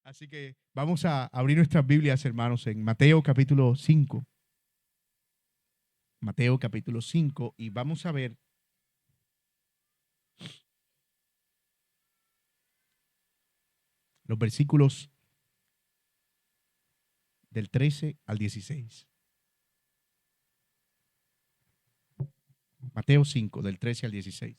Así que vamos a abrir nuestras Biblias, hermanos, en Mateo capítulo 5. Mateo capítulo 5 y vamos a ver los versículos del 13 al 16. Mateo 5, del 13 al 16.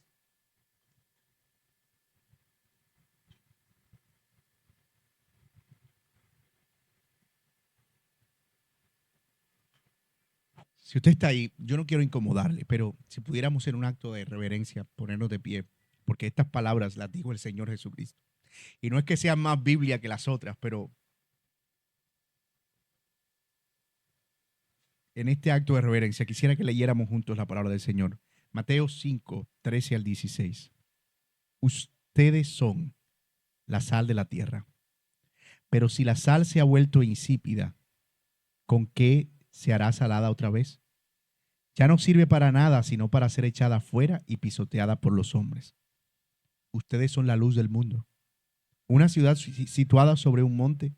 Si usted está ahí, yo no quiero incomodarle, pero si pudiéramos en un acto de reverencia ponernos de pie, porque estas palabras las dijo el Señor Jesucristo. Y no es que sean más Biblia que las otras, pero en este acto de reverencia quisiera que leyéramos juntos la palabra del Señor. Mateo 5, 13 al 16. Ustedes son la sal de la tierra. Pero si la sal se ha vuelto insípida, ¿con qué se hará salada otra vez? Ya no sirve para nada sino para ser echada afuera y pisoteada por los hombres. Ustedes son la luz del mundo. Una ciudad situada sobre un monte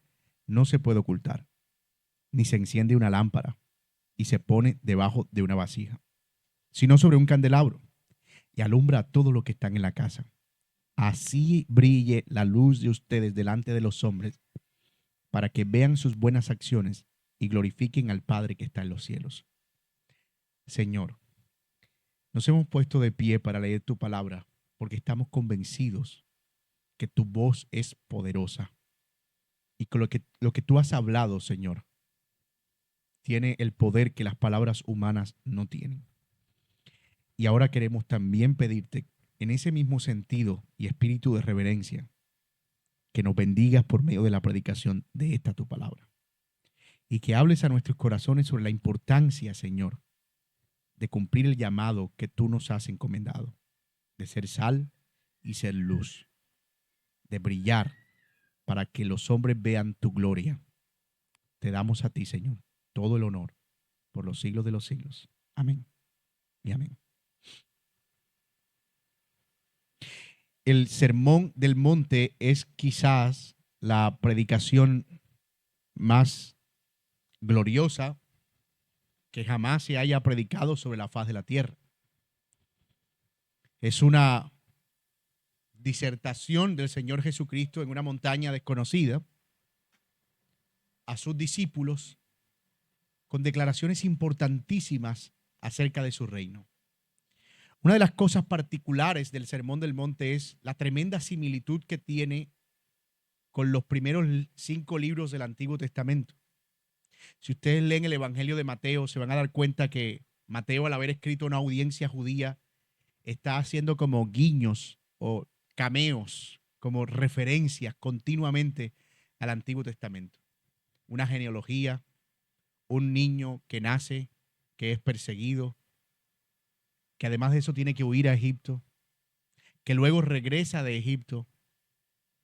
no se puede ocultar, ni se enciende una lámpara y se pone debajo de una vasija, sino sobre un candelabro y alumbra a todo lo que están en la casa. Así brille la luz de ustedes delante de los hombres, para que vean sus buenas acciones y glorifiquen al Padre que está en los cielos. Señor, nos hemos puesto de pie para leer tu palabra porque estamos convencidos que tu voz es poderosa y que lo que tú has hablado, Señor, tiene el poder que las palabras humanas no tienen. Y ahora queremos también pedirte, en ese mismo sentido y espíritu de reverencia, que nos bendigas por medio de la predicación de esta tu palabra. Y que hables a nuestros corazones sobre la importancia, Señor, de cumplir el llamado que tú nos has encomendado, de ser sal y ser luz, de brillar para que los hombres vean tu gloria. Te damos a ti, Señor, todo el honor por los siglos de los siglos. Amén y amén. El Sermón del Monte es quizás la predicación más gloriosa que jamás se haya predicado sobre la faz de la tierra. Es una disertación del Señor Jesucristo en una montaña desconocida a sus discípulos con declaraciones importantísimas acerca de su reino. Una de las cosas particulares del Sermón del Monte es la tremenda similitud que tiene con los primeros 5 libros del Antiguo Testamento. Si ustedes leen el Evangelio de Mateo, se van a dar cuenta que Mateo, al haber escrito una audiencia judía, está haciendo como guiños o cameos, como referencias continuamente al Antiguo Testamento. Una genealogía, un niño que nace, que es perseguido, que además de eso tiene que huir a Egipto, que luego regresa de Egipto,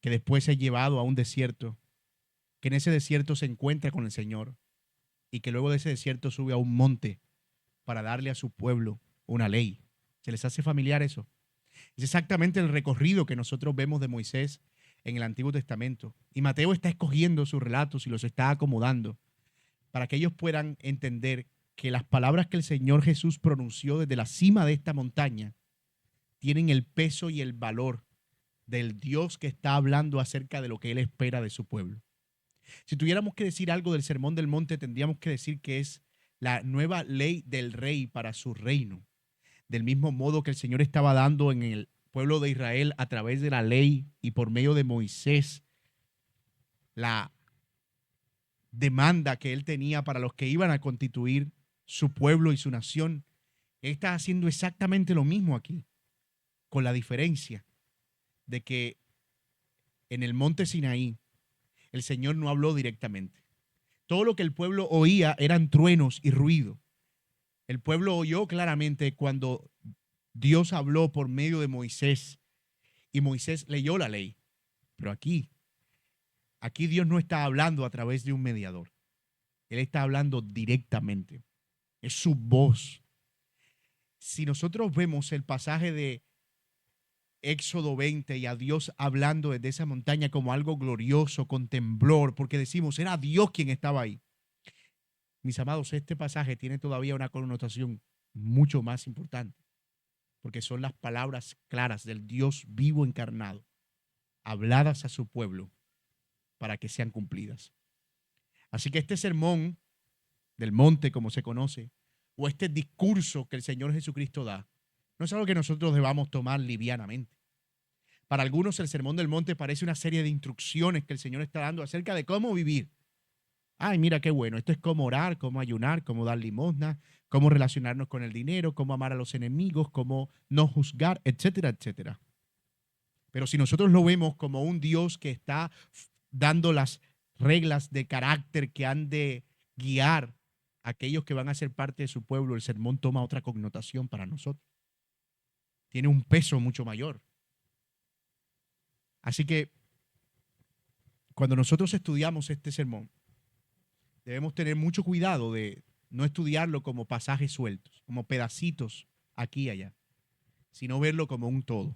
que después es llevado a un desierto, que en ese desierto se encuentra con el Señor y que luego de ese desierto sube a un monte para darle a su pueblo una ley. ¿Se les hace familiar eso? Es exactamente el recorrido que nosotros vemos de Moisés en el Antiguo Testamento. Y Mateo está escogiendo sus relatos y los está acomodando para que ellos puedan entender que las palabras que el Señor Jesús pronunció desde la cima de esta montaña tienen el peso y el valor del Dios que está hablando acerca de lo que Él espera de su pueblo. Si tuviéramos que decir algo del Sermón del Monte, tendríamos que decir que es la nueva ley del rey para su reino. Del mismo modo que el Señor estaba dando en el pueblo de Israel a través de la ley y por medio de Moisés la demanda que él tenía para los que iban a constituir su pueblo y su nación. Él está haciendo exactamente lo mismo aquí, con la diferencia de que en el monte Sinaí el Señor no habló directamente. Todo lo que el pueblo oía eran truenos y ruido. El pueblo oyó claramente cuando Dios habló por medio de Moisés y Moisés leyó la ley. Pero aquí Dios no está hablando a través de un mediador. Él está hablando directamente. Es su voz. Si nosotros vemos el pasaje de Éxodo 20 y a Dios hablando desde esa montaña como algo glorioso, con temblor, porque decimos, era Dios quien estaba ahí. Mis amados, este pasaje tiene todavía una connotación mucho más importante, porque son las palabras claras del Dios vivo encarnado, habladas a su pueblo para que sean cumplidas. Así que este sermón del monte, como se conoce, o este discurso que el Señor Jesucristo da, no es algo que nosotros debamos tomar livianamente. Para algunos el sermón del monte parece una serie de instrucciones que el Señor está dando acerca de cómo vivir. Ay, mira qué bueno, esto es cómo orar, cómo ayunar, cómo dar limosna, cómo relacionarnos con el dinero, cómo amar a los enemigos, cómo no juzgar, etcétera, etcétera. Pero si nosotros lo vemos como un Dios que está dando las reglas de carácter que han de guiar a aquellos que van a ser parte de su pueblo, el sermón toma otra connotación para nosotros. Tiene un peso mucho mayor. Así que cuando nosotros estudiamos este sermón, debemos tener mucho cuidado de no estudiarlo como pasajes sueltos, como pedacitos aquí y allá, sino verlo como un todo.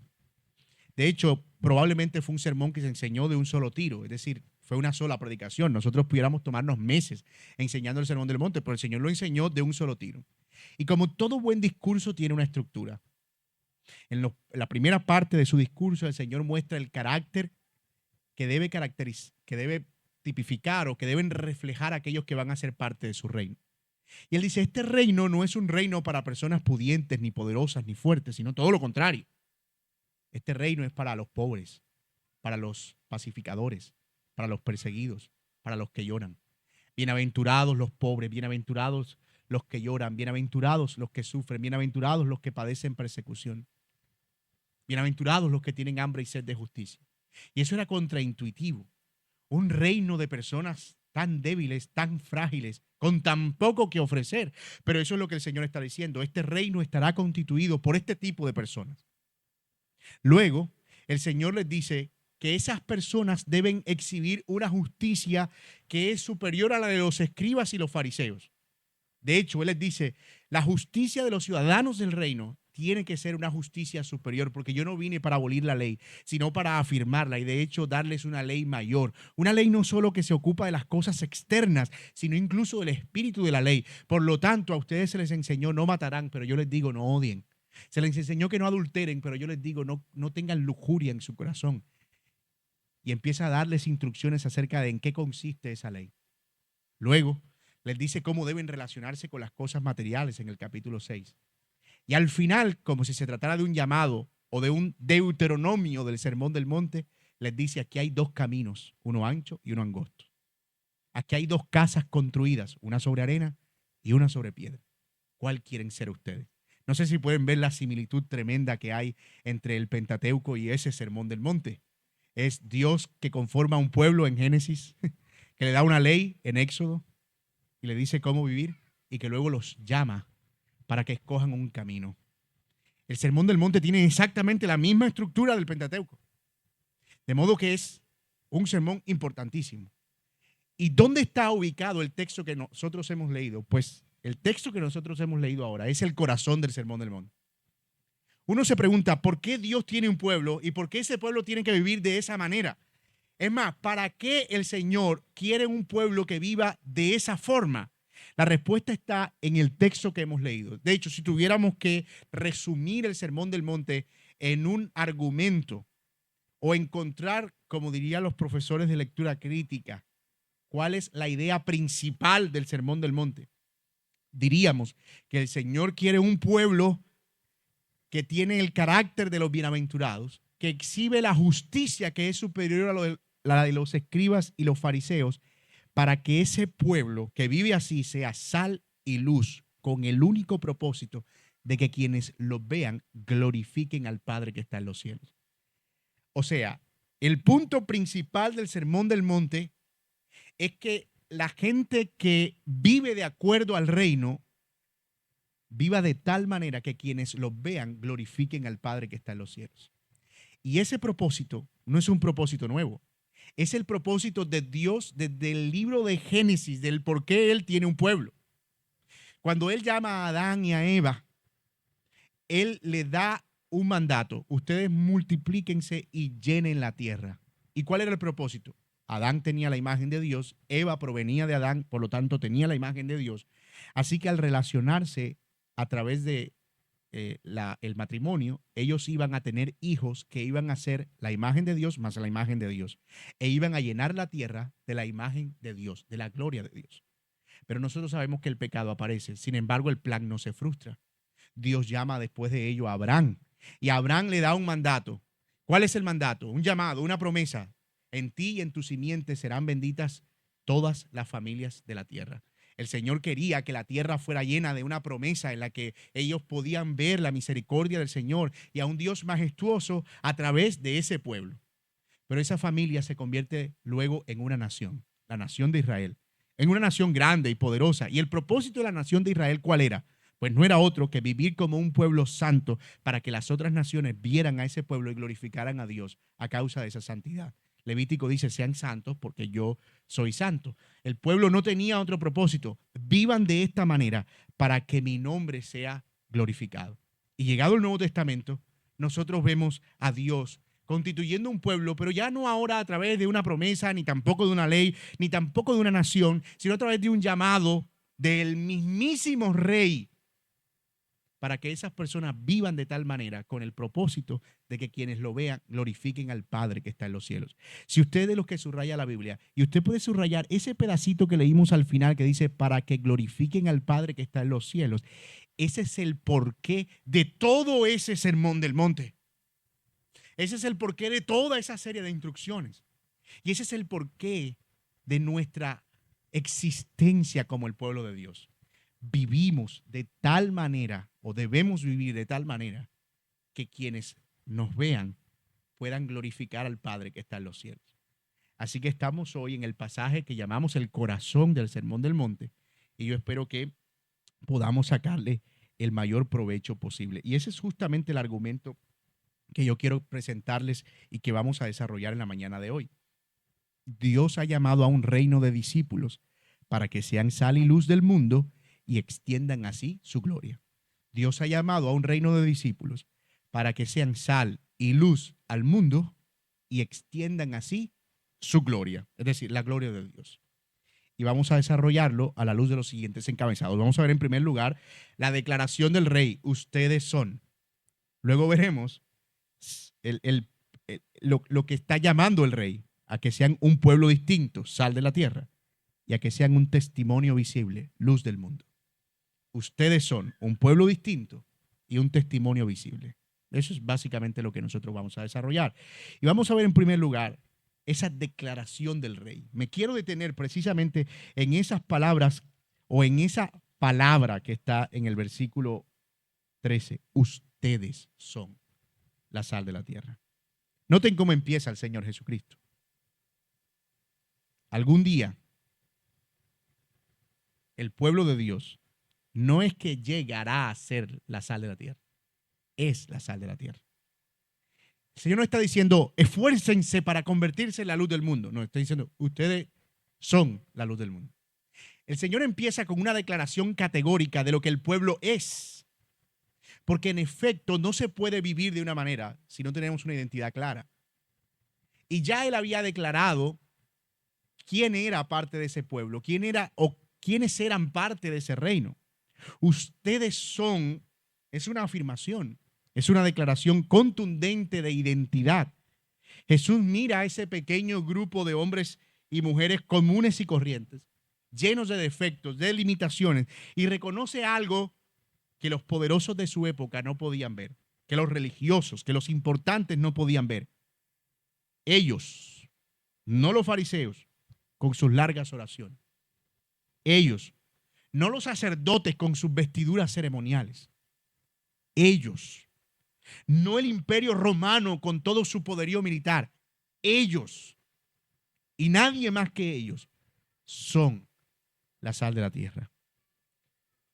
De hecho, probablemente fue un sermón que se enseñó de un solo tiro, es decir, fue una sola predicación. Nosotros pudiéramos tomarnos meses enseñando el sermón del monte, pero el Señor lo enseñó de un solo tiro. Y como todo buen discurso tiene una estructura, en la primera parte de su discurso el Señor muestra el carácter que debe caracterizar, que debe tipificar o que deben reflejar a aquellos que van a ser parte de su reino. Y él dice, este reino no es un reino para personas pudientes, ni poderosas, ni fuertes, sino todo lo contrario. Este reino es para los pobres, para los pacificadores, para los perseguidos, para los que lloran. Bienaventurados los pobres, bienaventurados los que lloran, bienaventurados los que sufren, bienaventurados los que padecen persecución. Bienaventurados los que tienen hambre y sed de justicia. Y eso era contraintuitivo. Un reino de personas tan débiles, tan frágiles, con tan poco que ofrecer. Pero eso es lo que el Señor está diciendo. Este reino estará constituido por este tipo de personas. Luego, el Señor les dice que esas personas deben exhibir una justicia que es superior a la de los escribas y los fariseos. De hecho, Él les dice, la justicia de los ciudadanos del reino tiene que ser una justicia superior, porque yo no vine para abolir la ley, sino para afirmarla y de hecho darles una ley mayor. Una ley no solo que se ocupa de las cosas externas, sino incluso del espíritu de la ley. Por lo tanto, a ustedes se les enseñó no matarán, pero yo les digo no odien. Se les enseñó que no adulteren, pero yo les digo no tengan lujuria en su corazón. Y empieza a darles instrucciones acerca de en qué consiste esa ley. Luego, les dice cómo deben relacionarse con las cosas materiales en el capítulo 6. Y al final, como si se tratara de un llamado o de un deuteronomio del Sermón del Monte, les dice, aquí hay dos caminos, uno ancho y uno angosto. Aquí hay dos casas construidas, una sobre arena y una sobre piedra. ¿Cuál quieren ser ustedes? No sé si pueden ver la similitud tremenda que hay entre el Pentateuco y ese Sermón del Monte. Es Dios que conforma un pueblo en Génesis, que le da una ley en Éxodo y le dice cómo vivir y que luego los llama para que escojan un camino. El Sermón del Monte tiene exactamente la misma estructura del Pentateuco. De modo que es un sermón importantísimo. ¿Y dónde está ubicado el texto que nosotros hemos leído? Pues el texto que nosotros hemos leído ahora es el corazón del Sermón del Monte. Uno se pregunta, ¿por qué Dios tiene un pueblo y por qué ese pueblo tiene que vivir de esa manera? Es más, ¿para qué el Señor quiere un pueblo que viva de esa forma? La respuesta está en el texto que hemos leído. De hecho, si tuviéramos que resumir el Sermón del Monte en un argumento o encontrar, como dirían los profesores de lectura crítica, cuál es la idea principal del Sermón del Monte, diríamos que el Señor quiere un pueblo que tiene el carácter de los bienaventurados, que exhibe la justicia que es superior a la de los escribas y los fariseos, para que ese pueblo que vive así sea sal y luz, con el único propósito de que quienes los vean glorifiquen al Padre que está en los cielos. O sea, el punto principal del Sermón del Monte es que la gente que vive de acuerdo al reino viva de tal manera que quienes los vean glorifiquen al Padre que está en los cielos. Y ese propósito no es un propósito nuevo. Es el propósito de Dios desde el libro de Génesis, del por qué Él tiene un pueblo. Cuando Él llama a Adán y a Eva, Él le da un mandato: ustedes multiplíquense y llenen la tierra. ¿Y cuál era el propósito? Adán tenía la imagen de Dios, Eva provenía de Adán, por lo tanto tenía la imagen de Dios. Así que al relacionarse a través de el matrimonio, ellos iban a tener hijos que iban a ser la imagen de Dios más la imagen de Dios. E iban a llenar la tierra de la imagen de Dios, de la gloria de Dios. Pero nosotros sabemos que el pecado aparece. Sin embargo, el plan no se frustra. Dios llama después de ello a Abraham. Y a Abraham le da un mandato. ¿Cuál es el mandato? Un llamado, una promesa. En ti y en tu simiente serán benditas todas las familias de la tierra. El Señor quería que la tierra fuera llena de una promesa en la que ellos podían ver la misericordia del Señor y a un Dios majestuoso a través de ese pueblo. Pero esa familia se convierte luego en una nación, la nación de Israel, en una nación grande y poderosa. Y el propósito de la nación de Israel, ¿cuál era? Pues no era otro que vivir como un pueblo santo para que las otras naciones vieran a ese pueblo y glorificaran a Dios a causa de esa santidad. Levítico dice: sean santos porque yo soy santo. El pueblo no tenía otro propósito: vivan de esta manera para que mi nombre sea glorificado. Y llegado el Nuevo Testamento, nosotros vemos a Dios constituyendo un pueblo, pero ya no ahora a través de una promesa, ni tampoco de una ley, ni tampoco de una nación, sino a través de un llamado del mismísimo Rey, para que esas personas vivan de tal manera con el propósito de que quienes lo vean glorifiquen al Padre que está en los cielos. Si usted es de los que subraya la Biblia, y usted puede subrayar ese pedacito que leímos al final que dice: para que glorifiquen al Padre que está en los cielos, ese es el porqué de todo ese sermón del monte. Ese es el porqué de toda esa serie de instrucciones. Y ese es el porqué de nuestra existencia como el pueblo de Dios. Vivimos de tal manera, o debemos vivir de tal manera, que quienes nos vean puedan glorificar al Padre que está en los cielos. Así que estamos hoy en el pasaje que llamamos el corazón del Sermón del Monte, y yo espero que podamos sacarle el mayor provecho posible. Y ese es justamente el argumento que yo quiero presentarles y que vamos a desarrollar en la mañana de hoy. Dios ha llamado a un reino de discípulos para que sean sal y luz del mundo y extiendan así su gloria. Dios ha llamado a un reino de discípulos para que sean sal y luz al mundo y extiendan así su gloria, es decir, la gloria de Dios. Y vamos a desarrollarlo a la luz de los siguientes encabezados. Vamos a ver en primer lugar la declaración del rey: ustedes son. Luego veremos lo que está llamando el rey: a que sean un pueblo distinto, sal de la tierra, y a que sean un testimonio visible, luz del mundo. Ustedes son un pueblo distinto y un testimonio visible. Eso es básicamente lo que nosotros vamos a desarrollar. Y vamos a ver en primer lugar esa declaración del rey. Me quiero detener precisamente en esas palabras, o en esa palabra que está en el versículo 13. Ustedes son la sal de la tierra. Noten cómo empieza el Señor Jesucristo. Algún día, el pueblo de Dios no es que llegará a ser la sal de la tierra, es la sal de la tierra. El Señor no está diciendo: esfuércense para convertirse en la luz del mundo. No, está diciendo: ustedes son la luz del mundo. El Señor empieza con una declaración categórica de lo que el pueblo es. Porque en efecto no se puede vivir de una manera si no tenemos una identidad clara. Y ya Él había declarado quién era parte de ese pueblo, quién era o quiénes eran parte de ese reino. Ustedes son, es una afirmación, es una declaración contundente de identidad. Jesús mira a ese pequeño grupo de hombres y mujeres comunes y corrientes, llenos de defectos, de limitaciones, y reconoce algo que los poderosos de su época no podían ver, que los religiosos, que los importantes no podían ver. Ellos, no los fariseos, con sus largas oraciones. Ellos, no los sacerdotes con sus vestiduras ceremoniales. Ellos, no el imperio romano con todo su poderío militar. Ellos, y nadie más que ellos, son la sal de la tierra.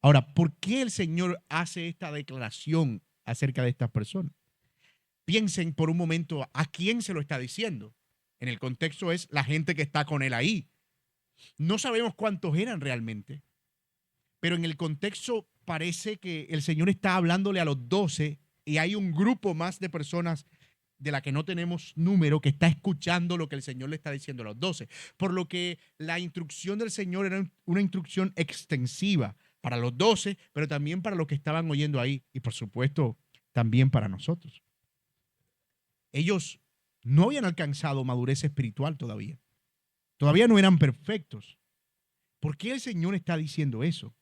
Ahora, ¿por qué el Señor hace esta declaración acerca de estas personas? Piensen por un momento a quién se lo está diciendo. En el contexto es la gente que está con él ahí. No sabemos cuántos eran realmente, pero en el contexto parece que el Señor está hablándole a los 12 y hay un grupo más de personas de la que no tenemos número que está escuchando lo que el Señor le está diciendo a los 12. Por lo que la instrucción del Señor era una instrucción extensiva para los 12, pero también para los que estaban oyendo ahí y por supuesto también para nosotros. Ellos no habían alcanzado madurez espiritual todavía. Todavía no eran perfectos. ¿Por qué el Señor está diciendo eso?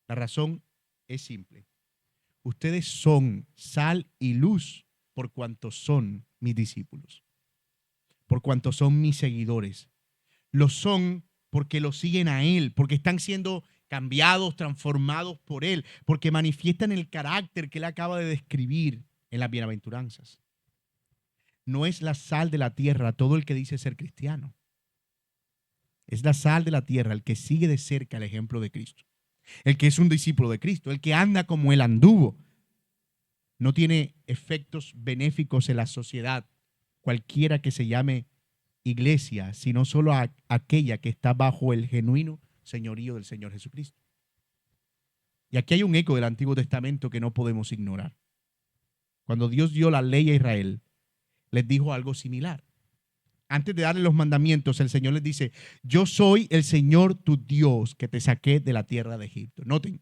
La razón es simple. Ustedes son sal y luz por cuanto son mis discípulos, por cuanto son mis seguidores. Lo son porque lo siguen a Él, porque están siendo cambiados, transformados por Él, porque manifiestan el carácter que Él acaba de describir en las bienaventuranzas. No es la sal de la tierra todo el que dice ser cristiano. Es la sal de la tierra el que sigue de cerca el ejemplo de Cristo, el que es un discípulo de Cristo, el que anda como Él anduvo. No tiene efectos benéficos en la sociedad, cualquiera que se llame iglesia, sino solo aquella que está bajo el genuino señorío del Señor Jesucristo. Y aquí hay un eco del Antiguo Testamento que no podemos ignorar. Cuando Dios dio la ley a Israel, les dijo algo similar. Antes de darle los mandamientos, el Señor les dice: yo soy el Señor tu Dios que te saqué de la tierra de Egipto. Noten,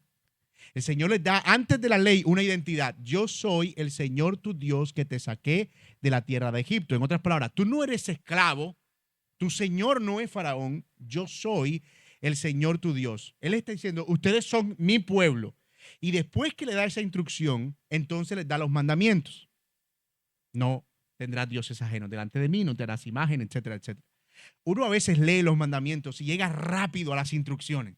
el Señor les da antes de la ley una identidad. Yo soy el Señor tu Dios que te saqué de la tierra de Egipto. En otras palabras, tú no eres esclavo, tu Señor no es Faraón, yo soy el Señor tu Dios. Él está diciendo, ustedes son mi pueblo. Y después que le da esa instrucción, entonces les da los mandamientos. No tendrás dioses ajenos delante de mí, no te harás imagen, etcétera, etcétera. Uno a veces lee los mandamientos y llega rápido a las instrucciones.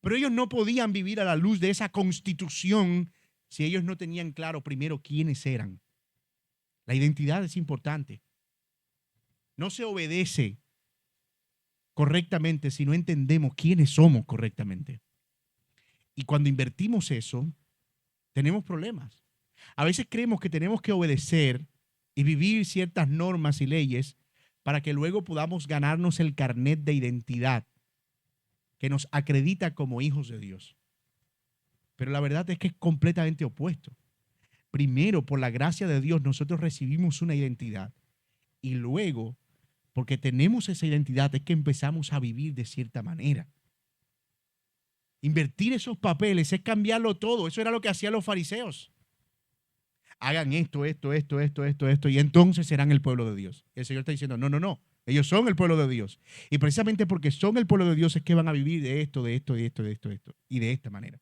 Pero ellos no podían vivir a la luz de esa constitución si ellos no tenían claro primero quiénes eran. La identidad es importante. No se obedece correctamente si no entendemos quiénes somos correctamente. Y cuando invertimos eso, tenemos problemas. A veces creemos que tenemos que obedecer y vivir ciertas normas y leyes para que luego podamos ganarnos el carnet de identidad que nos acredita como hijos de Dios. Pero la verdad es que es completamente opuesto. Primero, por la gracia de Dios, nosotros recibimos una identidad y luego, porque tenemos esa identidad, es que empezamos a vivir de cierta manera. Invertir esos papeles es cambiarlo todo. Eso era lo que hacían los fariseos. Hagan esto, y entonces serán el pueblo de Dios. El Señor está diciendo, no, no, no. Ellos son el pueblo de Dios. Y precisamente porque son el pueblo de Dios es que van a vivir de esto, y de esta manera.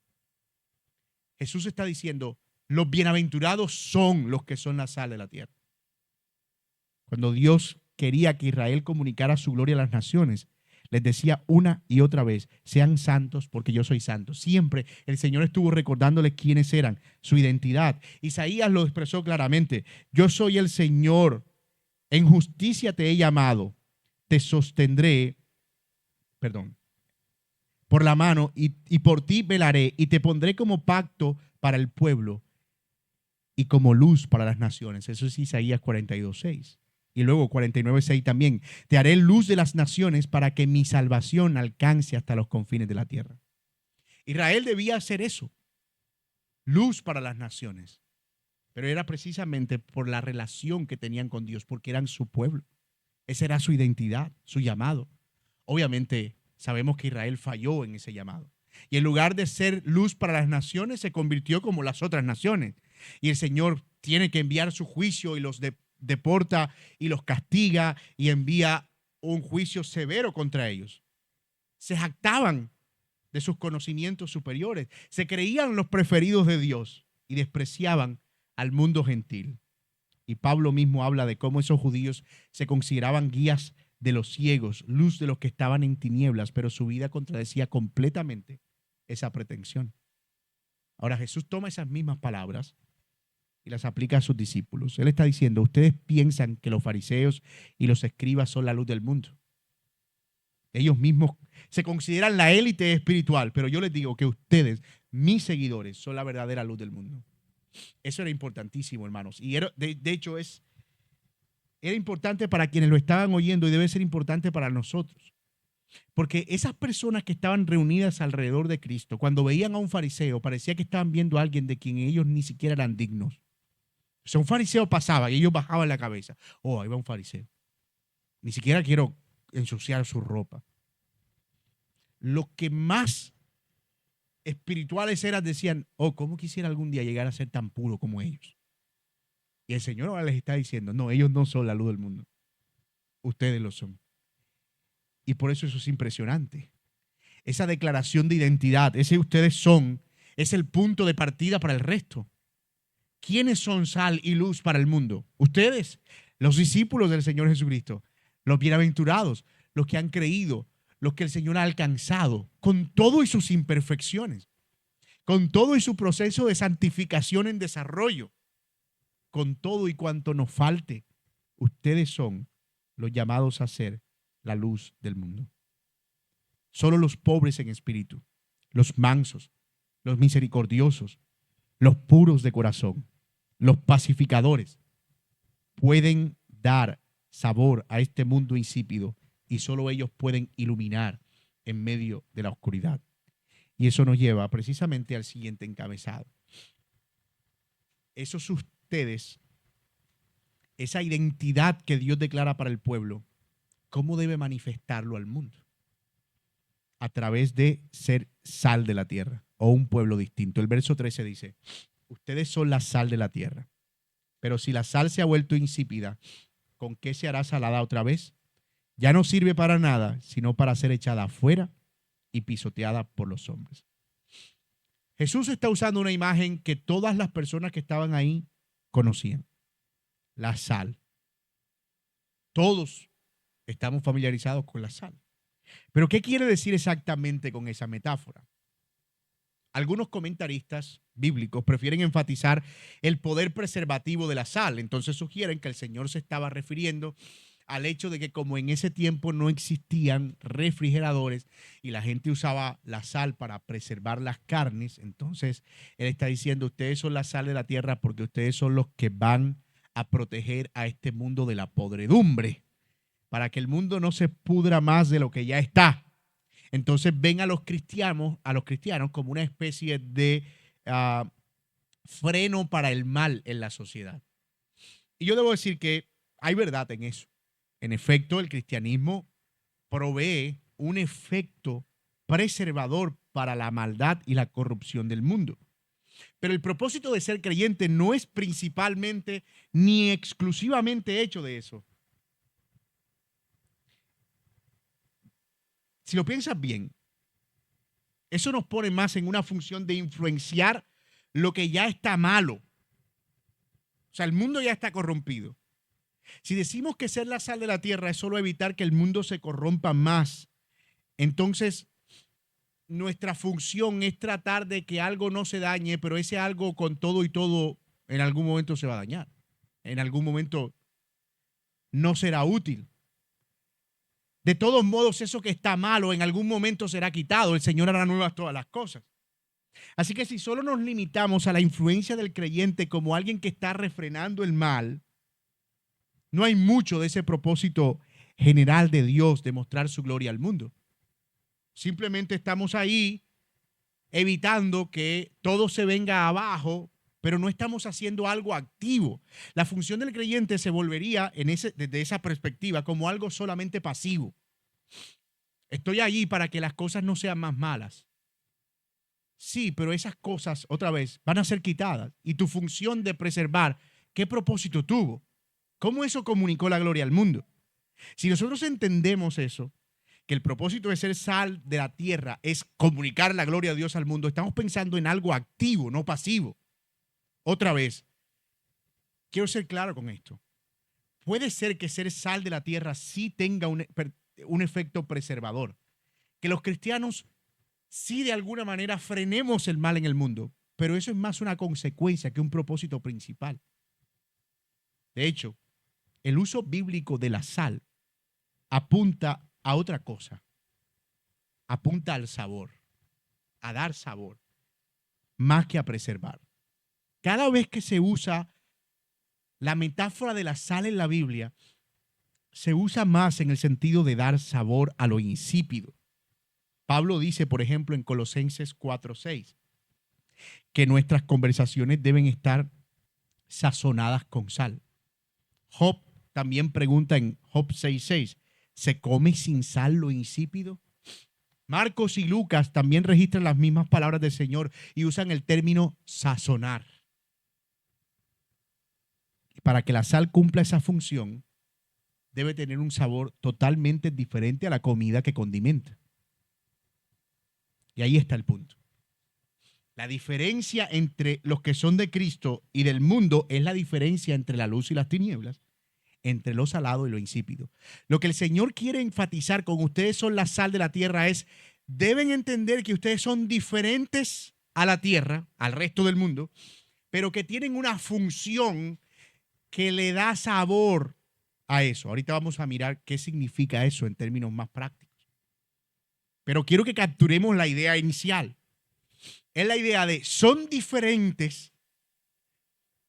Jesús está diciendo, los bienaventurados son los que son la sal de la tierra. Cuando Dios quería que Israel comunicara su gloria a las naciones, les decía una y otra vez, sean santos porque yo soy santo. Siempre el Señor estuvo recordándoles quiénes eran, su identidad. Isaías lo expresó claramente, yo soy el Señor, en justicia te he llamado, te sostendré, por la mano y por ti velaré y te pondré como pacto para el pueblo y como luz para las naciones. Eso es Isaías 42:6. Y luego 49:6 también. Te haré luz de las naciones para que mi salvación alcance hasta los confines de la tierra. Israel debía hacer eso. Luz para las naciones. Pero era precisamente por la relación que tenían con Dios, porque eran su pueblo. Esa era su identidad, su llamado. Obviamente sabemos que Israel falló en ese llamado. Y en lugar de ser luz para las naciones, se convirtió como las otras naciones. Y el Señor tiene que enviar su juicio y los deporta y los castiga y envía un juicio severo contra ellos. Se jactaban de sus conocimientos superiores, se creían los preferidos de Dios y despreciaban al mundo gentil. Y Pablo mismo habla de cómo esos judíos se consideraban guías de los ciegos, luz de los que estaban en tinieblas, pero su vida contradecía completamente esa pretensión. Ahora Jesús toma esas mismas palabras y las aplica a sus discípulos. Él está diciendo, ustedes piensan que los fariseos y los escribas son la luz del mundo. Ellos mismos se consideran la élite espiritual, pero yo les digo que ustedes, mis seguidores, son la verdadera luz del mundo. Eso era importantísimo, hermanos. Y de hecho era importante para quienes lo estaban oyendo y debe ser importante para nosotros. Porque esas personas que estaban reunidas alrededor de Cristo, cuando veían a un fariseo, parecía que estaban viendo a alguien de quien ellos ni siquiera eran dignos. O sea, un fariseo pasaba y ellos bajaban la cabeza. Oh, ahí va un fariseo. Ni siquiera quiero ensuciar su ropa. Los que más espirituales eran decían, oh, ¿cómo quisiera algún día llegar a ser tan puro como ellos? Y el Señor ahora les está diciendo, no, ellos no son la luz del mundo. Ustedes lo son. Y por eso es impresionante. Esa declaración de identidad, ese ustedes son, es el punto de partida para el resto. ¿Quiénes son sal y luz para el mundo? Ustedes, los discípulos del Señor Jesucristo, los bienaventurados, los que han creído, los que el Señor ha alcanzado, con todo y sus imperfecciones, con todo y su proceso de santificación en desarrollo, con todo y cuanto nos falte. Ustedes son los llamados a ser la luz del mundo. Solo los pobres en espíritu, los mansos, los misericordiosos, los puros de corazón, los pacificadores, pueden dar sabor a este mundo insípido y solo ellos pueden iluminar en medio de la oscuridad. Y eso nos lleva precisamente al siguiente encabezado. Esos ustedes, esa identidad que Dios declara para el pueblo, ¿cómo debe manifestarlo al mundo? A través de ser sal de la tierra o un pueblo distinto. El verso 13 dice, ustedes son la sal de la tierra, pero si la sal se ha vuelto insípida, ¿con qué se hará salada otra vez? Ya no sirve para nada, sino para ser echada afuera y pisoteada por los hombres. Jesús está usando una imagen que todas las personas que estaban ahí conocían. La sal. Todos estamos familiarizados con la sal. Pero ¿qué quiere decir exactamente con esa metáfora? Algunos comentaristas bíblicos prefieren enfatizar el poder preservativo de la sal. Entonces sugieren que el Señor se estaba refiriendo al hecho de que como en ese tiempo no existían refrigeradores y la gente usaba la sal para preservar las carnes, entonces Él está diciendo, ustedes son la sal de la tierra porque ustedes son los que van a proteger a este mundo de la podredumbre, para que el mundo no se pudra más de lo que ya está. Entonces ven a los cristianos como una especie de freno para el mal en la sociedad. Y yo debo decir que hay verdad en eso. En efecto, el cristianismo provee un efecto preservador para la maldad y la corrupción del mundo. Pero el propósito de ser creyente no es principalmente ni exclusivamente hecho de eso. Si lo piensas bien, eso nos pone más en una función de influenciar lo que ya está malo. O sea, el mundo ya está corrompido. Si decimos que ser la sal de la tierra es solo evitar que el mundo se corrompa más, entonces nuestra función es tratar de que algo no se dañe, pero ese algo con todo y todo en algún momento se va a dañar. En algún momento no será útil. De todos modos, eso que está malo en algún momento será quitado. El Señor hará nuevas todas las cosas. Así que si solo nos limitamos a la influencia del creyente como alguien que está refrenando el mal, no hay mucho de ese propósito general de Dios de mostrar su gloria al mundo. Simplemente estamos ahí evitando que todo se venga abajo, pero no estamos haciendo algo activo. La función del creyente se volvería desde esa perspectiva como algo solamente pasivo. Estoy allí para que las cosas no sean más malas. Sí, pero esas cosas, otra vez, van a ser quitadas. Y tu función de preservar, ¿qué propósito tuvo? ¿Cómo eso comunicó la gloria al mundo? Si nosotros entendemos eso, que el propósito de ser sal de la tierra es comunicar la gloria de Dios al mundo, estamos pensando en algo activo, no pasivo. Otra vez, quiero ser claro con esto. Puede ser que ser sal de la tierra sí tenga un efecto preservador. Que los cristianos sí de alguna manera frenemos el mal en el mundo, pero eso es más una consecuencia que un propósito principal. De hecho, el uso bíblico de la sal apunta a otra cosa. Apunta al sabor, a dar sabor, más que a preservar. Cada vez que se usa la metáfora de la sal en la Biblia, se usa más en el sentido de dar sabor a lo insípido. Pablo dice, por ejemplo, en Colosenses 4:6, que nuestras conversaciones deben estar sazonadas con sal. Job también pregunta en Job 6:6, ¿se come sin sal lo insípido? Marcos y Lucas también registran las mismas palabras del Señor y usan el término sazonar. Para que la sal cumpla esa función, debe tener un sabor totalmente diferente a la comida que condimenta. Y ahí está el punto. La diferencia entre los que son de Cristo y del mundo es la diferencia entre la luz y las tinieblas, entre lo salado y lo insípido. Lo que el Señor quiere enfatizar con ustedes son la sal de la tierra es, deben entender que ustedes son diferentes a la tierra, al resto del mundo, pero que tienen una función que le da sabor a eso. Ahorita vamos a mirar qué significa eso en términos más prácticos. Pero quiero que capturemos la idea inicial. Es la idea de son diferentes,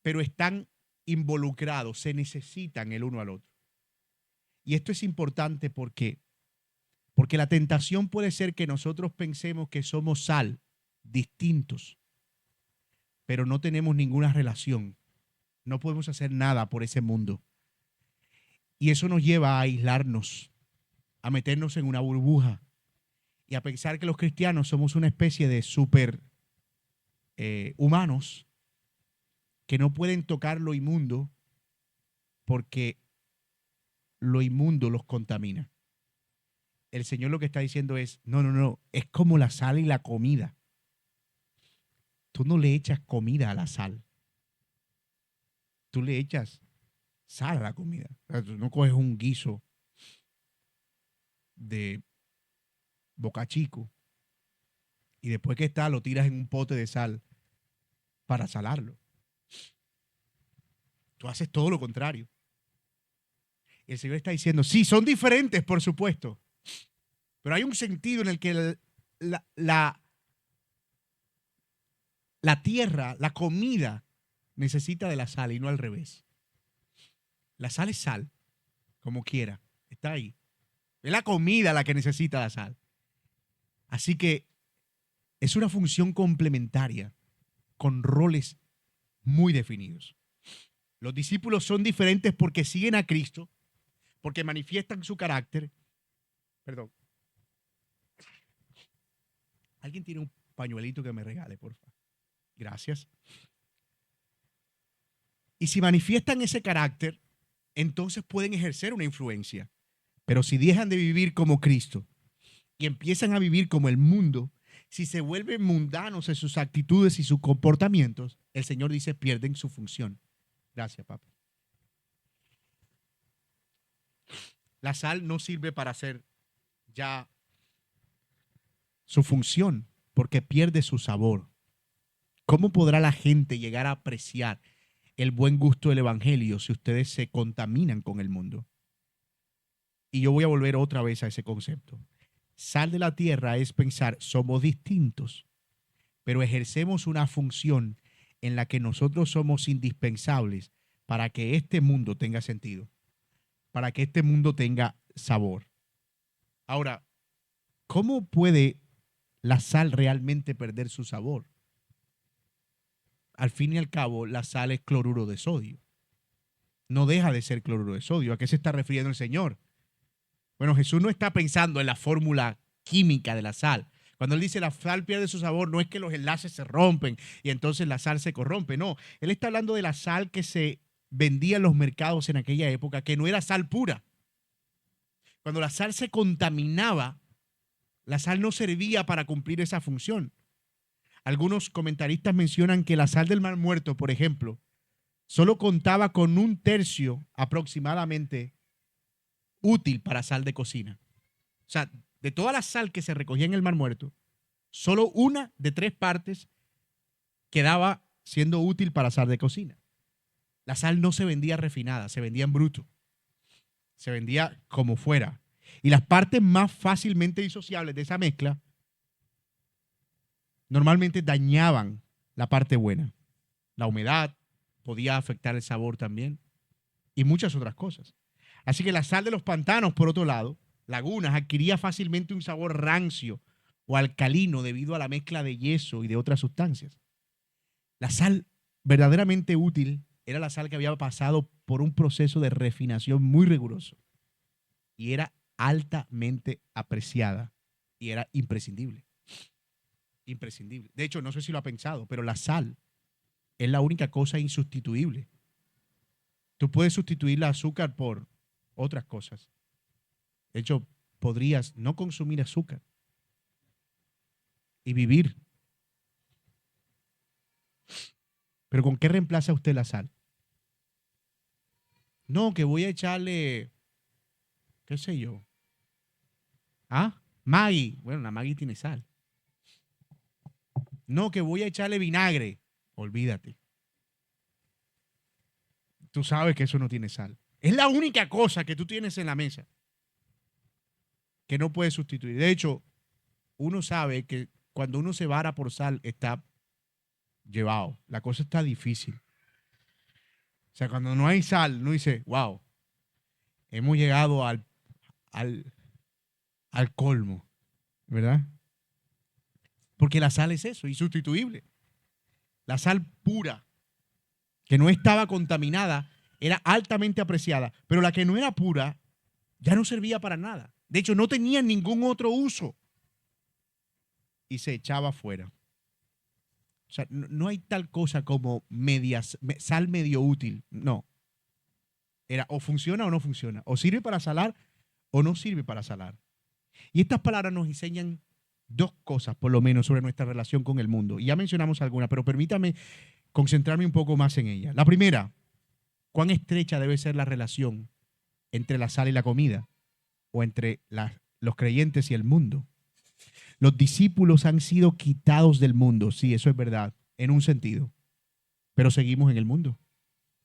pero están involucrados, se necesitan el uno al otro. Y esto es importante porque la tentación puede ser que nosotros pensemos que somos sal, distintos, pero no tenemos ninguna relación. No podemos hacer nada por ese mundo. Y eso nos lleva a aislarnos, a meternos en una burbuja y a pensar que los cristianos somos una especie de super humanos que no pueden tocar lo inmundo porque lo inmundo los contamina. El Señor lo que está diciendo es, no, es como la sal y la comida. Tú no le echas comida a la sal. Tú le echas sal a la comida. O sea, tú no coges un guiso de Boca Chico y después que está lo tiras en un pote de sal para salarlo. Tú haces todo lo contrario. Y el Señor está diciendo, sí, son diferentes, por supuesto, pero hay un sentido en el que la tierra, la comida, necesita de la sal y no al revés. La sal es sal, como quiera, está ahí. Es la comida la que necesita la sal. Así que es una función complementaria con roles muy definidos. Los discípulos son diferentes porque siguen a Cristo, porque manifiestan su carácter. Perdón. ¿Alguien tiene un pañuelito que me regale, por favor? Gracias. Y si manifiestan ese carácter, entonces pueden ejercer una influencia. Pero si dejan de vivir como Cristo y empiezan a vivir como el mundo, si se vuelven mundanos en sus actitudes y sus comportamientos, el Señor dice, pierden su función. Gracias, papá. La sal no sirve para hacer ya su función porque pierde su sabor. ¿Cómo podrá la gente llegar a apreciar el buen gusto del evangelio si ustedes se contaminan con el mundo? Y yo voy a volver otra vez a ese concepto. Sal de la tierra es pensar, somos distintos, pero ejercemos una función en la que nosotros somos indispensables para que este mundo tenga sentido, para que este mundo tenga sabor. Ahora, ¿cómo puede la sal realmente perder su sabor? Al fin y al cabo, la sal es cloruro de sodio. No deja de ser cloruro de sodio. ¿A qué se está refiriendo el Señor? Bueno, Jesús no está pensando en la fórmula química de la sal. Cuando él dice la sal pierde su sabor, no es que los enlaces se rompen y entonces la sal se corrompe. No, él está hablando de la sal que se vendía en los mercados en aquella época, que no era sal pura. Cuando la sal se contaminaba, la sal no servía para cumplir esa función. Algunos comentaristas mencionan que la sal del Mar Muerto, por ejemplo, solo contaba con 1/3 aproximadamente útil para sal de cocina. O sea, de toda la sal que se recogía en el Mar Muerto, solo 1 de 3 partes quedaba siendo útil para sal de cocina. La sal no se vendía refinada, se vendía en bruto. Se vendía como fuera. Y las partes más fácilmente disociables de esa mezcla normalmente dañaban la parte buena. La humedad podía afectar el sabor también y muchas otras cosas. Así que la sal de los pantanos, por otro lado, lagunas, adquiría fácilmente un sabor rancio o alcalino debido a la mezcla de yeso y de otras sustancias. La sal verdaderamente útil era la sal que había pasado por un proceso de refinación muy riguroso y era altamente apreciada y era imprescindible. Imprescindible. De hecho, no sé si lo ha pensado, pero la sal es la única cosa insustituible. Tú puedes sustituir el azúcar por otras cosas. De hecho, podrías no consumir azúcar y vivir. Pero ¿con qué reemplaza usted la sal? No, que voy a echarle, qué sé yo. ¿Ah? Maggi. Bueno, la Maggi tiene sal. No, que voy a echarle vinagre. Olvídate. Tú sabes que eso no tiene sal. Es la única cosa que tú tienes en la mesa que no puedes sustituir. De hecho, uno sabe que cuando uno se vara por sal está llevado. La cosa está difícil. O sea, cuando no hay sal, uno dice, wow, hemos llegado al, al colmo, ¿verdad? Porque la sal es eso, insustituible. La sal pura, que no estaba contaminada, era altamente apreciada, pero la que no era pura ya no servía para nada. De hecho, no tenía ningún otro uso y se echaba afuera. O sea, no hay tal cosa como sal medio útil. No. Era o funciona o no funciona. O sirve para salar o no sirve para salar. Y estas palabras nos enseñan dos cosas, por lo menos, sobre nuestra relación con el mundo. Y ya mencionamos algunas, pero permítame concentrarme un poco más en ella. La primera, cuán estrecha debe ser la relación entre la sal y la comida, o entre los creyentes y el mundo. Los discípulos han sido quitados del mundo, sí, eso es verdad, en un sentido, pero seguimos en el mundo.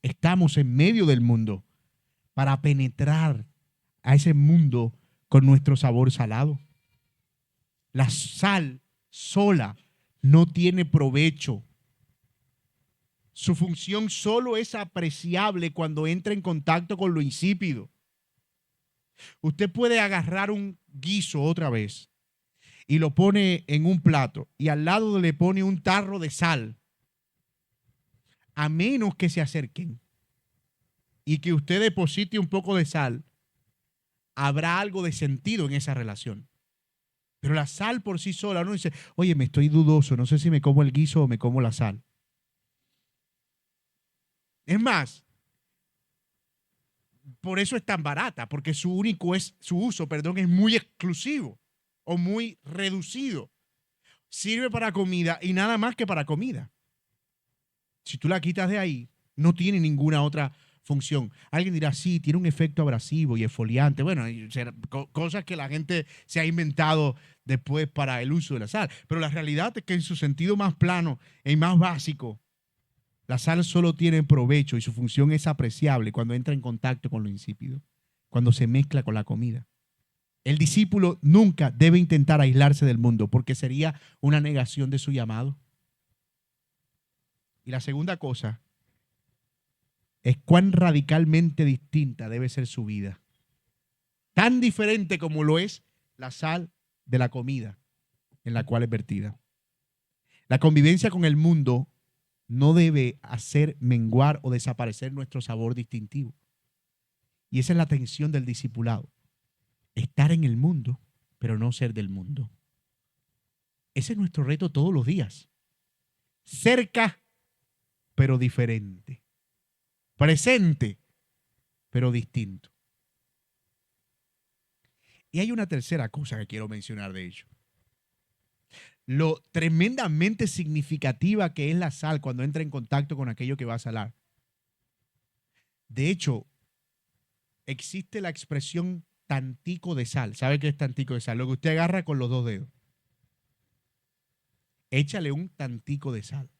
Estamos en medio del mundo para penetrar a ese mundo con nuestro sabor salado. La sal sola no tiene provecho. Su función solo es apreciable cuando entra en contacto con lo insípido. Usted puede agarrar un guiso otra vez y lo pone en un plato y al lado le pone un tarro de sal, a menos que se acerquen y que usted deposite un poco de sal, habrá algo de sentido en esa relación. Pero la sal por sí sola, uno dice, oye, me estoy dudoso, no sé si me como el guiso o me como la sal. Es más, por eso es tan barata, porque su uso, perdón, es muy exclusivo o muy reducido. Sirve para comida y nada más que para comida. Si tú la quitas de ahí, no tiene ninguna otra función. Alguien dirá, sí, tiene un efecto abrasivo y exfoliante. Bueno, cosas que la gente se ha inventado después para el uso de la sal. Pero la realidad es que en su sentido más plano y más básico, la sal solo tiene provecho y su función es apreciable cuando entra en contacto con lo insípido, cuando se mezcla con la comida. El discípulo nunca debe intentar aislarse del mundo porque sería una negación de su llamado. Y la segunda cosa es cuán radicalmente distinta debe ser su vida. Tan diferente como lo es la sal de la comida en la cual es vertida. La convivencia con el mundo no debe hacer menguar o desaparecer nuestro sabor distintivo. Y esa es la tensión del discipulado. Estar en el mundo, pero no ser del mundo. Ese es nuestro reto todos los días. Cerca, pero diferente. Presente, pero distinto. Y hay una tercera cosa que quiero mencionar de ello. Lo tremendamente significativa que es la sal cuando entra en contacto con aquello que va a salar. De hecho, existe la expresión tantico de sal. ¿Sabe qué es tantico de sal? Lo que usted agarra con los dos dedos. Échale un tantico de sal.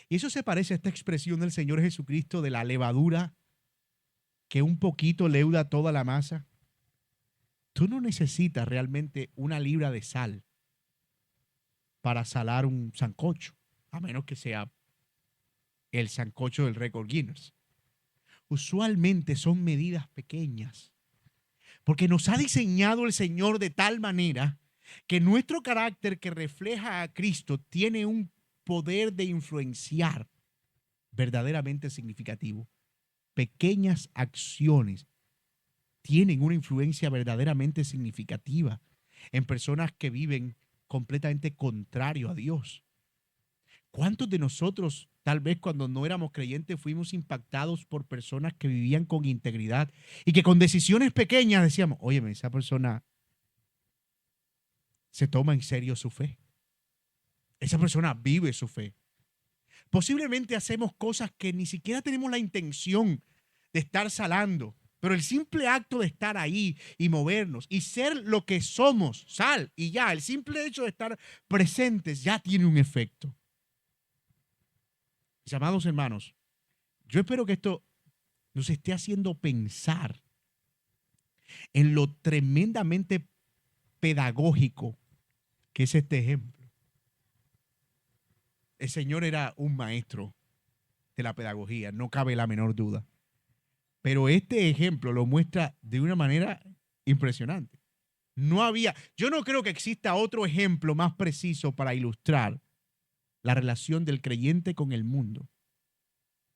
Y eso se parece a esta expresión del Señor Jesucristo de la levadura que un poquito leuda toda la masa. Tú no necesitas realmente una libra de sal para salar un sancocho, a menos que sea el sancocho del récord Guinness. usualmente son medidas pequeñas. Porque nos ha diseñado el Señor de tal manera que nuestro carácter que refleja a Cristo tiene un poder de influenciar verdaderamente significativo. Pequeñas acciones tienen una influencia verdaderamente significativa en personas que viven completamente contrario a Dios. ¿Cuántos de nosotros, tal vez cuando no éramos creyentes, fuimos impactados por personas que vivían con integridad y que con decisiones pequeñas decíamos, óyeme, esa persona se toma en serio su fe? Esa persona vive su fe. Posiblemente hacemos cosas que ni siquiera tenemos la intención de estar salando, pero el simple acto de estar ahí y movernos y ser lo que somos, sal, y ya, el simple hecho de estar presentes ya tiene un efecto. Mis amados hermanos, yo espero que esto nos esté haciendo pensar en lo tremendamente pedagógico que es este ejemplo. El Señor era un maestro de la pedagogía, no cabe la menor duda. Pero este ejemplo lo muestra de una manera impresionante. Yo no creo que exista otro ejemplo más preciso para ilustrar la relación del creyente con el mundo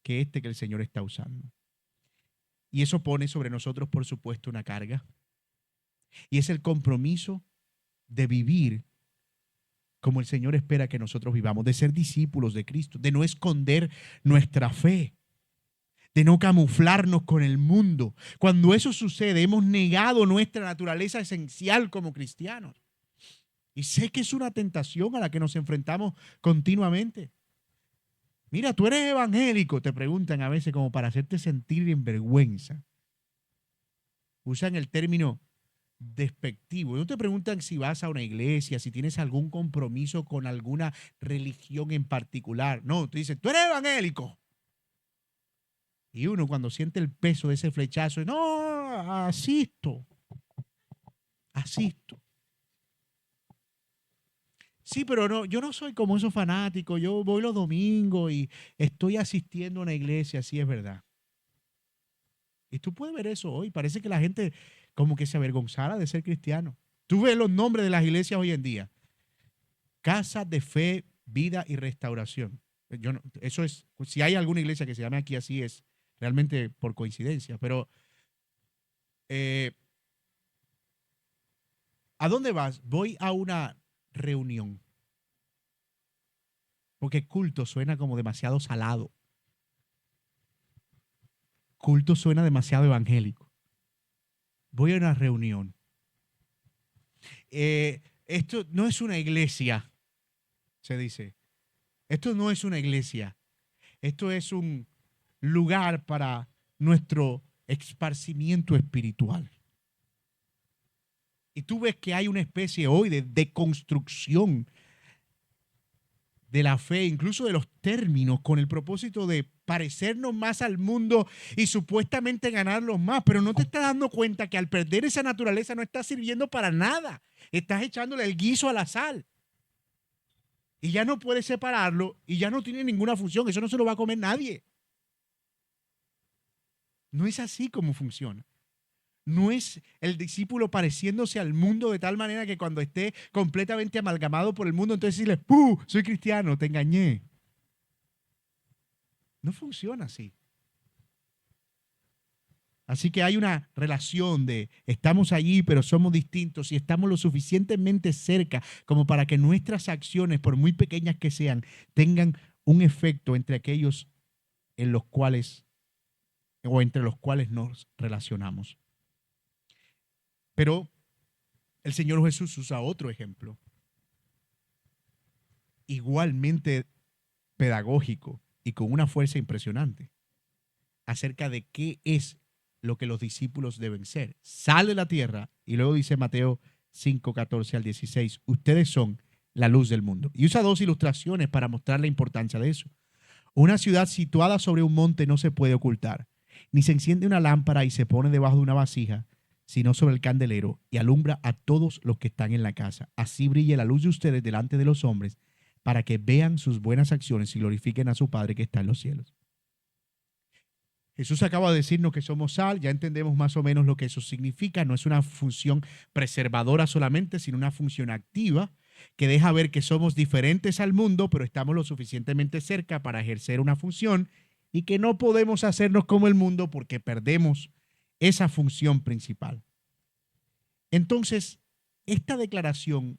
que este que el Señor está usando. Y eso pone sobre nosotros, por supuesto, una carga. Y es el compromiso de vivir como el Señor espera que nosotros vivamos, de ser discípulos de Cristo, de no esconder nuestra fe, de no camuflarnos con el mundo. Cuando eso sucede, hemos negado nuestra naturaleza esencial como cristianos. Y sé que es una tentación a la que nos enfrentamos continuamente. Mira, tú eres evangélico, te preguntan a veces como para hacerte sentir en vergüenza. Usan el término despectivo. No te preguntan si vas a una iglesia, si tienes algún compromiso con alguna religión en particular. No, te dicen, tú eres evangélico. Y uno cuando siente el peso de ese flechazo, no, asisto. Sí, pero no, yo no soy como esos fanáticos. Yo voy los domingos y estoy asistiendo a una iglesia, sí es verdad. Y tú puedes ver eso hoy. Parece que la gente como que se avergonzara de ser cristiano. Tú ves los nombres de las iglesias hoy en día. Casa de Fe, Vida y Restauración. Yo no, eso es, si hay alguna iglesia que se llame aquí así, es realmente por coincidencia. Pero, ¿a dónde vas? Voy a una reunión. Porque culto suena como demasiado salado. Culto suena demasiado evangélico. Voy a una reunión. Esto no es una iglesia, se dice. Esto no es una iglesia. Esto es un lugar para nuestro esparcimiento espiritual. Y tú ves que hay una especie hoy de deconstrucción de la fe, incluso de los términos, con el propósito de parecernos más al mundo y supuestamente ganarlos más, pero no te estás dando cuenta que al perder esa naturaleza no estás sirviendo para nada. Estás echándole el guiso a la sal. Y ya no puedes separarlo y ya no tiene ninguna función. Eso no se lo va a comer nadie. No es así como funciona. No es el discípulo pareciéndose al mundo de tal manera que cuando esté completamente amalgamado por el mundo, entonces decirle, ¡puh! Soy cristiano, te engañé. No funciona así. Así que hay una relación de estamos allí, pero somos distintos y estamos lo suficientemente cerca como para que nuestras acciones, por muy pequeñas que sean, tengan un efecto entre aquellos en los cuales o entre los cuales nos relacionamos. Pero el Señor Jesús usa otro ejemplo, igualmente pedagógico y con una fuerza impresionante, acerca de qué es lo que los discípulos deben ser. Sal de la tierra y luego dice Mateo 5, 14 al 16, ustedes son la luz del mundo. Y usa dos ilustraciones para mostrar la importancia de eso. Una ciudad situada sobre un monte no se puede ocultar, ni se enciende una lámpara y se pone debajo de una vasija, sino sobre el candelero y alumbra a todos los que están en la casa. Así brille la luz de ustedes delante de los hombres, para que vean sus buenas acciones y glorifiquen a su Padre que está en los cielos. Jesús acaba de decirnos que somos sal, ya entendemos más o menos lo que eso significa. No es una función preservadora solamente, sino una función activa que deja ver que somos diferentes al mundo, pero estamos lo suficientemente cerca para ejercer una función y que no podemos hacernos como el mundo porque perdemos esa función principal. Entonces, esta declaración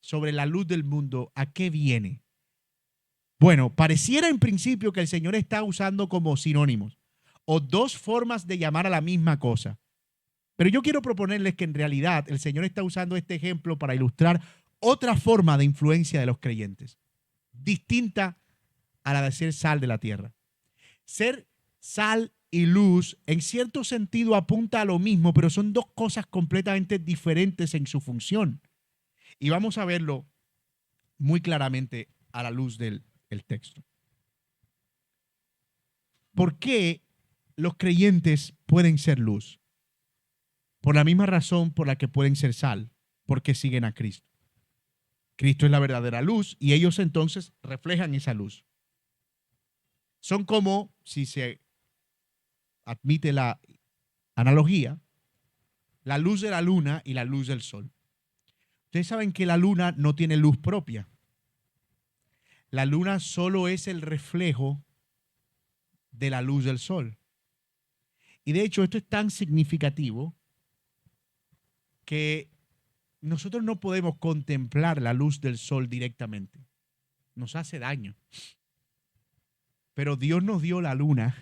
sobre la luz del mundo, ¿a qué viene? Bueno, pareciera en principio que el Señor está usando como sinónimos o dos formas de llamar a la misma cosa. Pero yo quiero proponerles que en realidad el Señor está usando este ejemplo para ilustrar otra forma de influencia de los creyentes, distinta a la de ser sal de la tierra. Ser sal y luz en cierto sentido apunta a lo mismo, pero son dos cosas completamente diferentes en su función. Y vamos a verlo muy claramente a la luz del texto. ¿Por qué los creyentes pueden ser luz? Por la misma razón por la que pueden ser sal, porque siguen a Cristo. Cristo es la verdadera luz y ellos entonces reflejan esa luz. Son como, si se admite la analogía, la luz de la luna y la luz del sol. Ustedes saben que la luna no tiene luz propia. La luna solo es el reflejo de la luz del sol. Y de hecho esto es tan significativo que nosotros no podemos contemplar la luz del sol directamente. Nos hace daño. Pero Dios nos dio la luna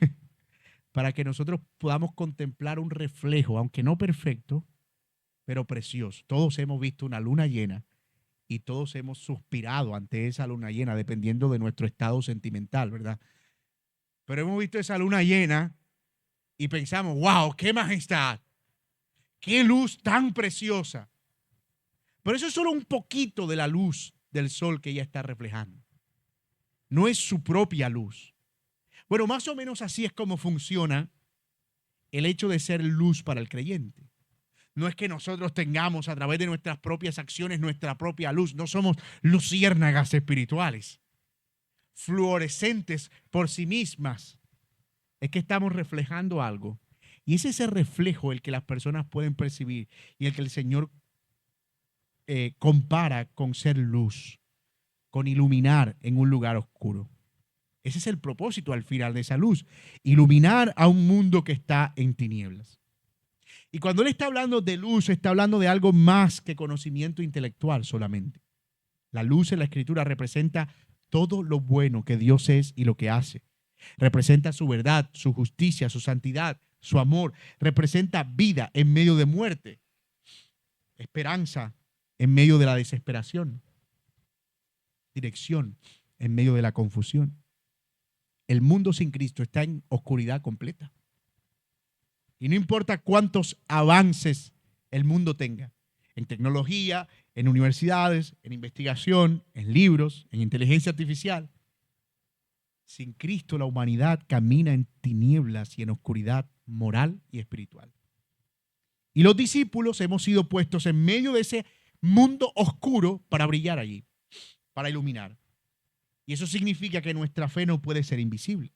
para que nosotros podamos contemplar un reflejo, aunque no perfecto, pero precioso. Todos hemos visto una luna llena y todos hemos suspirado ante esa luna llena, dependiendo de nuestro estado sentimental, ¿verdad? Pero hemos visto esa luna llena y pensamos, wow, qué majestad, qué luz tan preciosa. Pero eso es solo un poquito de la luz del sol que ella está reflejando. No es su propia luz. Bueno, más o menos así es como funciona el hecho de ser luz para el creyente. No es que nosotros tengamos a través de nuestras propias acciones nuestra propia luz. No somos luciérnagas espirituales, fluorescentes por sí mismas. Es que estamos reflejando algo. Y es ese reflejo el que las personas pueden percibir y el que el Señor compara con ser luz, con iluminar en un lugar oscuro. Ese es el propósito al final de esa luz, iluminar a un mundo que está en tinieblas. Y cuando él está hablando de luz, está hablando de algo más que conocimiento intelectual solamente. La luz en la Escritura representa todo lo bueno que Dios es y lo que hace. Representa su verdad, su justicia, su santidad, su amor. Representa vida en medio de muerte, esperanza en medio de la desesperación, dirección en medio de la confusión. El mundo sin Cristo está en oscuridad completa. Y no importa cuántos avances el mundo tenga, en tecnología, en universidades, en investigación, en libros, en inteligencia artificial, sin Cristo la humanidad camina en tinieblas y en oscuridad moral y espiritual. Y los discípulos hemos sido puestos en medio de ese mundo oscuro para brillar allí, para iluminar. Y eso significa que nuestra fe no puede ser invisible.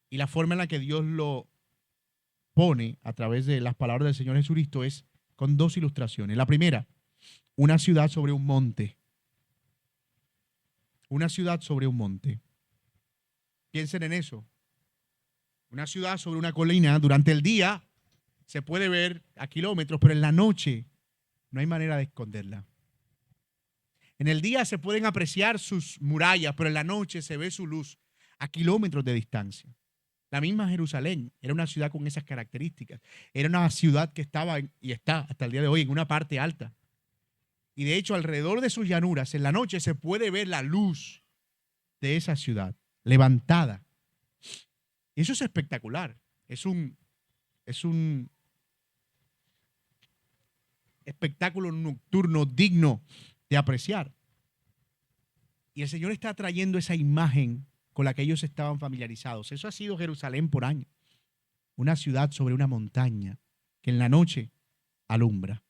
Y la forma en la que Dios lo pone a través de las palabras del Señor Jesucristo es con dos ilustraciones. La primera, una ciudad sobre un monte. Una ciudad sobre un monte. Piensen en eso. Una ciudad sobre una colina. Durante el día se puede ver a kilómetros, pero en la noche no hay manera de esconderla. En el día se pueden apreciar sus murallas, pero en la noche se ve su luz a kilómetros de distancia. La misma Jerusalén era una ciudad con esas características. Era una ciudad que estaba y está hasta el día de hoy en una parte alta. Y de hecho, alrededor de sus llanuras, en la noche se puede ver la luz de esa ciudad levantada. Y eso es espectacular. Es un espectáculo nocturno digno de apreciar. Y el Señor está trayendo esa imagen con la que ellos estaban familiarizados. Eso ha sido Jerusalén por años. Una ciudad sobre una montaña que en la noche alumbra.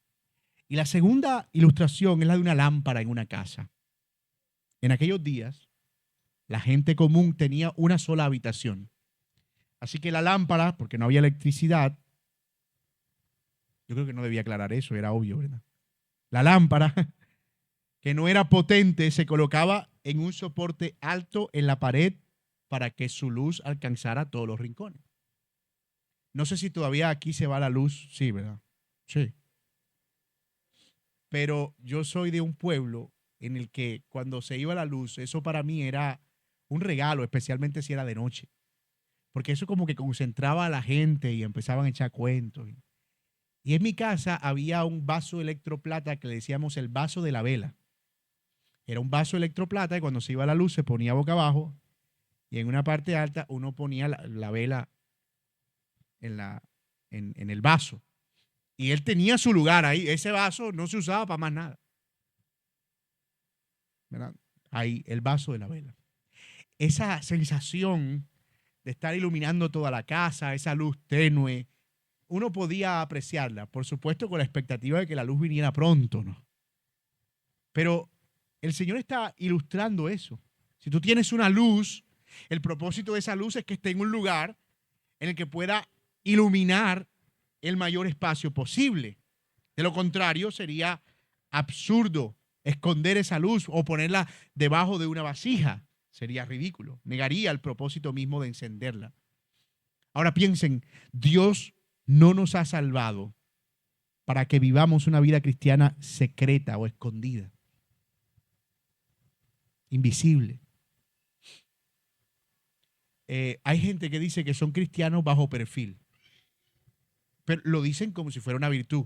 Y la segunda ilustración es la de una lámpara en una casa. En aquellos días, la gente común tenía una sola habitación. Así que la lámpara, porque no había electricidad, yo creo que no debía aclarar eso, era obvio, ¿verdad? La lámpara, que no era potente, se colocaba en un soporte alto en la pared para que su luz alcanzara todos los rincones. No sé si todavía aquí se va la luz, sí, ¿verdad? Sí. Pero yo soy de un pueblo en el que cuando se iba la luz, eso para mí era un regalo, especialmente si era de noche, porque eso como que concentraba a la gente y empezaban a echar cuentos. Y en mi casa había un vaso electroplata que le decíamos el vaso de la vela. Era un vaso electroplata y cuando se iba la luz se ponía boca abajo y en una parte alta uno ponía la vela en, en el vaso. Y él tenía su lugar ahí. Ese vaso no se usaba para más nada. ¿Verdad? Ahí, el vaso de la vela. Esa sensación de estar iluminando toda la casa, esa luz tenue, uno podía apreciarla, por supuesto con la expectativa de que la luz viniera pronto, ¿no? Pero el Señor está ilustrando eso. Si tú tienes una luz, el propósito de esa luz es que esté en un lugar en el que pueda iluminar el mayor espacio posible. De lo contrario, sería absurdo esconder esa luz o ponerla debajo de una vasija. Sería ridículo. Negaría el propósito mismo de encenderla. Ahora piensen, Dios no nos ha salvado para que vivamos una vida cristiana secreta o escondida, invisible. Hay gente que dice que son cristianos bajo perfil, pero lo dicen como si fuera una virtud.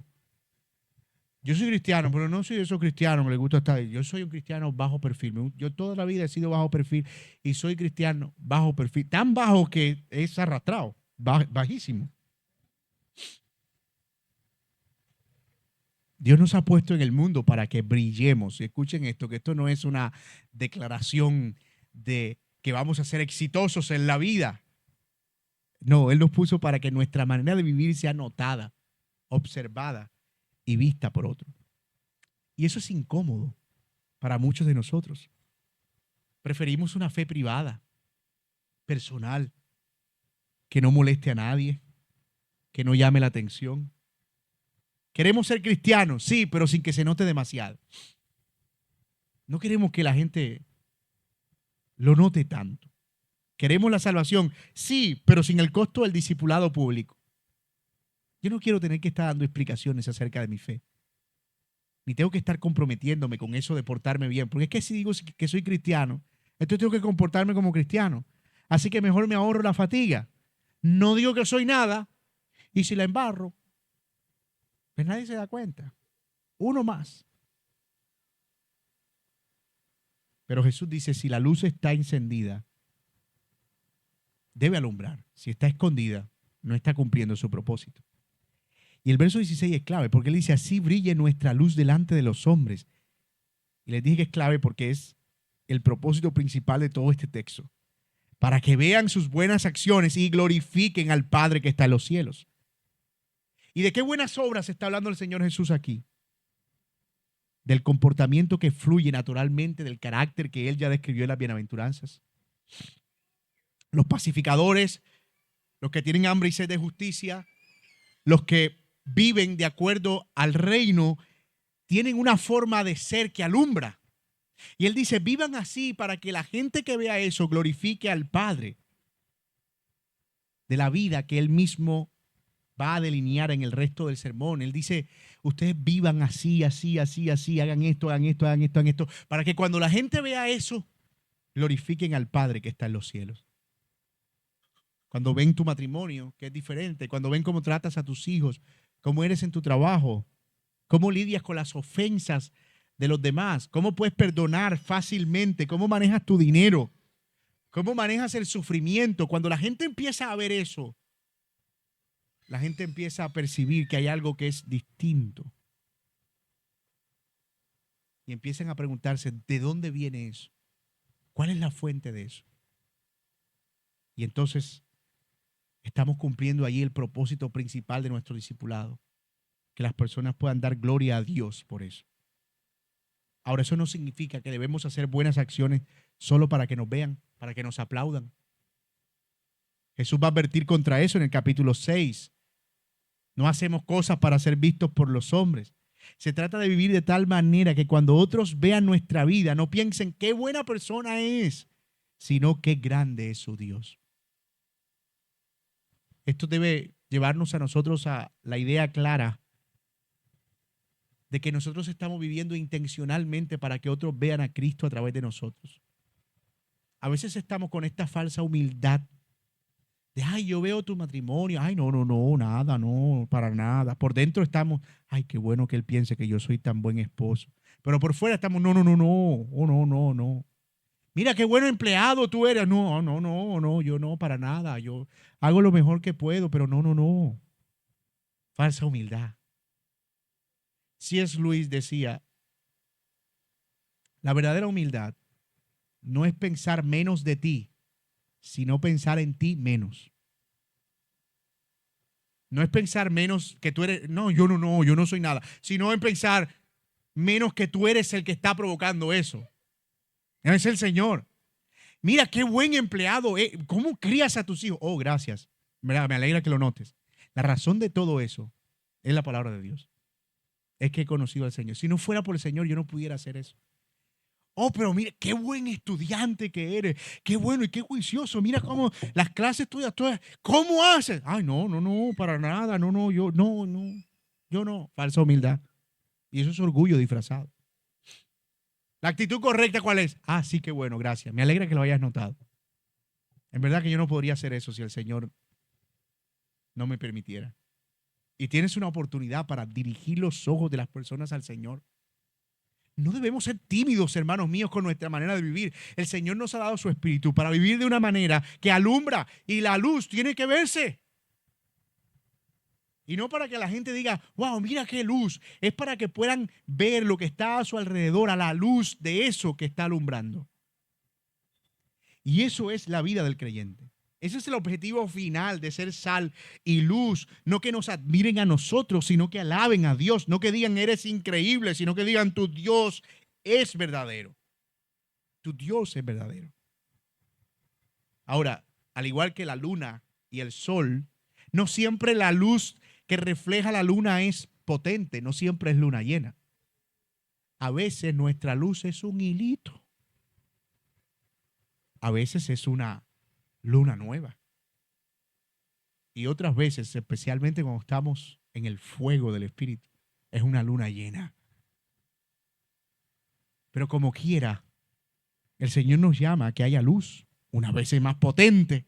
Yo soy cristiano, pero no soy de esos cristianos que les gusta estar ahí. Yo soy un cristiano bajo perfil. Yo toda la vida he sido bajo perfil y soy cristiano bajo perfil. Tan bajo que es arrastrado, bajísimo. Dios nos ha puesto en el mundo para que brillemos. Y escuchen esto, que esto no es una declaración de que vamos a ser exitosos en la vida. No, Él nos puso para que nuestra manera de vivir sea notada, observada y vista por otros. Y eso es incómodo para muchos de nosotros. Preferimos una fe privada, personal, que no moleste a nadie, que no llame la atención. Queremos ser cristianos, sí, pero sin que se note demasiado. No queremos que la gente lo note tanto. Queremos la salvación, sí, pero sin el costo del discipulado público. Yo no quiero tener que estar dando explicaciones acerca de mi fe. Ni tengo que estar comprometiéndome con eso de portarme bien. Porque es que si digo que soy cristiano, entonces tengo que comportarme como cristiano. Así que mejor me ahorro la fatiga. No digo que soy nada. Y si la embarro, pues nadie se da cuenta. Uno más. Pero Jesús dice, si la luz está encendida, debe alumbrar. Si está escondida, no está cumpliendo su propósito. Y el verso 16 es clave, porque él dice, así brille nuestra luz delante de los hombres. Y les dije que es clave porque es el propósito principal de todo este texto. Para que vean sus buenas acciones y glorifiquen al Padre que está en los cielos. ¿Y de qué buenas obras está hablando el Señor Jesús aquí? Del comportamiento que fluye naturalmente, del carácter que Él ya describió en las bienaventuranzas. Los pacificadores, los que tienen hambre y sed de justicia, los que viven de acuerdo al reino, tienen una forma de ser que alumbra. Y Él dice, vivan así para que la gente que vea eso glorifique al Padre de la vida que Él mismo va a delinear en el resto del sermón. Él dice, ustedes vivan así, así, así, así, hagan esto, hagan esto, hagan esto, hagan esto, para que cuando la gente vea eso, glorifiquen al Padre que está en los cielos. Cuando ven tu matrimonio, que es diferente, cuando ven cómo tratas a tus hijos, cómo eres en tu trabajo, cómo lidias con las ofensas de los demás, cómo puedes perdonar fácilmente, cómo manejas tu dinero, cómo manejas el sufrimiento. Cuando la gente empieza a ver eso, la gente empieza a percibir que hay algo que es distinto. Y empiezan a preguntarse, ¿de dónde viene eso? ¿Cuál es la fuente de eso? Y entonces estamos cumpliendo allí el propósito principal de nuestro discipulado, que las personas puedan dar gloria a Dios por eso. Ahora, eso no significa que debemos hacer buenas acciones solo para que nos vean, para que nos aplaudan. Jesús va a advertir contra eso en el capítulo 6. No hacemos cosas para ser vistos por los hombres. Se trata de vivir de tal manera que cuando otros vean nuestra vida no piensen qué buena persona es, sino qué grande es su Dios. Esto debe llevarnos a nosotros a la idea clara de que nosotros estamos viviendo intencionalmente para que otros vean a Cristo a través de nosotros. A veces estamos con esta falsa humildad de, ay, yo veo tu matrimonio, ay, no, nada, no, para nada. Por dentro estamos, ay, qué bueno que él piense que yo soy tan buen esposo. Pero por fuera estamos, no, no. Mira qué bueno empleado tú eres. No, yo no, para nada. Yo hago lo mejor que puedo, pero no. Falsa humildad. C.S. Lewis decía, la verdadera humildad no es pensar menos de ti, sino pensar en ti menos. No es pensar menos que tú eres, no, yo no soy nada, sino en pensar menos que tú eres el que está provocando eso. Es el Señor. Mira qué buen empleado, ¿cómo crías a tus hijos? Oh, gracias. Me alegra que lo notes. La razón de todo eso es la palabra de Dios. Es que he conocido al Señor. Si no fuera por el Señor, yo no pudiera hacer eso. Oh, pero mira, qué buen estudiante que eres. Qué bueno y qué juicioso. Mira cómo las clases tuyas todas. ¿Cómo haces? Ay, no, para nada. Yo no. Falsa humildad. Y eso es orgullo disfrazado. La actitud correcta, ¿cuál es? Ah, sí, qué bueno, gracias. Me alegra que lo hayas notado. En verdad que yo no podría hacer eso si el Señor no me permitiera. Y tienes una oportunidad para dirigir los ojos de las personas al Señor. No debemos ser tímidos, hermanos míos, con nuestra manera de vivir. El Señor nos ha dado su espíritu para vivir de una manera que alumbra y la luz tiene que verse. Y no para que la gente diga, wow, mira qué luz. Es para que puedan ver lo que está a su alrededor, a la luz de eso que está alumbrando. Y eso es la vida del creyente. Ese es el objetivo final de ser sal y luz. No que nos admiren a nosotros, sino que alaben a Dios. No que digan, eres increíble, sino que digan, tu Dios es verdadero. Tu Dios es verdadero. Ahora, al igual que la luna y el sol, no siempre la luz que refleja la luna es potente, no siempre es luna llena. A veces nuestra luz es un hilito. A veces es una luna nueva. Y otras veces, especialmente cuando estamos en el fuego del Espíritu, es una luna llena. Pero como quiera, el Señor nos llama a que haya luz. Unas veces más potente,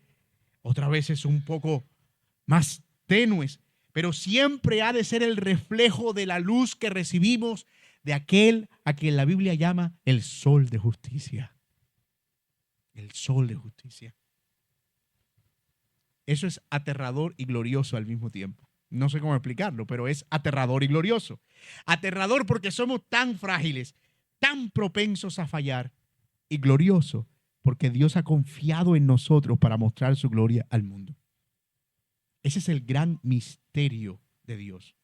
otras veces un poco más tenues, pero siempre ha de ser el reflejo de la luz que recibimos de aquel a quien la Biblia llama el sol de justicia. El sol de justicia. Eso es aterrador y glorioso al mismo tiempo. No sé cómo explicarlo, pero es aterrador y glorioso. Aterrador porque somos tan frágiles, tan propensos a fallar, y glorioso porque Dios ha confiado en nosotros para mostrar su gloria al mundo. Ese es el gran misterio de Dios.